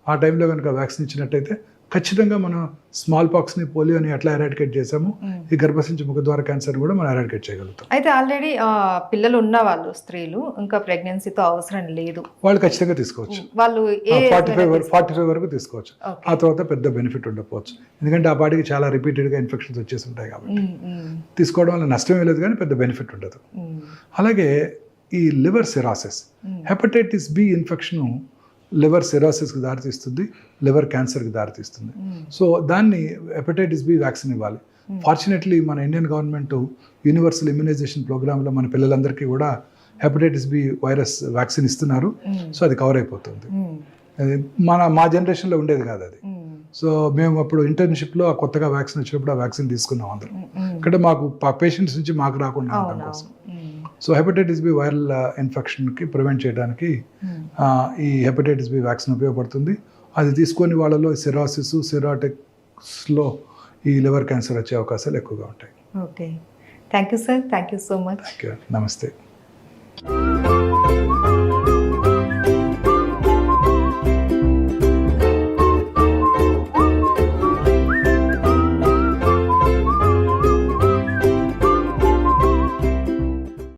ఆ టైంలో కనుక వ్యాక్సిన్ ఇచ్చినట్టయితే ఖచ్చితంగా మనం స్మాల్ పాక్స్ని, పోలియోని ఎట్లా ఎరాడికేట్ చేసామో ఈ గర్భసంచి ముఖద్వార క్యాన్సర్ కూడా మనం ఎరాడికేట్ చేయగలుగుతాం. అయితే ఆల్రెడీ పిల్లలు ఉన్న వాళ్ళు, స్త్రీలు ఇంకా ప్రెగ్నెన్సీతో అవసరం లేదు, వాళ్ళు ఖచ్చితంగా తీసుకోవచ్చు. వాళ్ళు 45 వరకు తీసుకోవచ్చు. ఆ తర్వాత పెద్ద బెనిఫిట్ ఉండకపోవచ్చు, ఎందుకంటే ఆ పాటికి చాలా రిపీటెడ్గా ఇన్ఫెక్షన్స్ వచ్చేసి ఉంటాయి కాబట్టి. తీసుకోవడం వల్ల నష్టమే లేదు కానీ పెద్ద బెనిఫిట్ ఉండదు. అలాగే ఈ liver cirrhosis, hepatitis B infection liver సిరాసిస్కి దారితీస్తుంది, లివర్ క్యాన్సర్కి దారితీస్తుంది. సో దాన్ని హెపటైటిస్ బి వ్యాక్సిన్ ఇవ్వాలి. ఫార్చునేట్లీ మన ఇండియన్ గవర్నమెంట్ యూనివర్సల్ ఇమ్యునైజేషన్ ప్రోగ్రాంలో మన పిల్లలందరికీ కూడా హెపటైటిస్ బి వైరస్ వ్యాక్సిన్ ఇస్తున్నారు. సో అది కవర్ అయిపోతుంది. మా జనరేషన్లో ఉండేది కాదు అది. సో మేము అప్పుడు ఇంటర్న్షిప్లో కొత్తగా వ్యాక్సిన్ వచ్చినప్పుడు ఆ వ్యాక్సిన్ తీసుకున్నాం అందరం. ఇక్కడ మాకు పేషెంట్స్ నుంచి మాకు రాకుండా ఉండడం కోసం. సో హెపటైటిస్ బి వైరల్ ఇన్ఫెక్షన్కి ప్రివెంట్ చేయడానికి ఈ హెపటైటిస్ బి వ్యాక్సిన్ ఉపయోగపడుతుంది. అది తీసుకొని వాళ్ళలో సిరాసిస్, సిరాటిక్స్లో ఈ లివర్ క్యాన్సర్ వచ్చే అవకాశాలు ఎక్కువగా ఉంటాయి. Okay, thank you sir, thank you so much. Thank you, నమస్తే.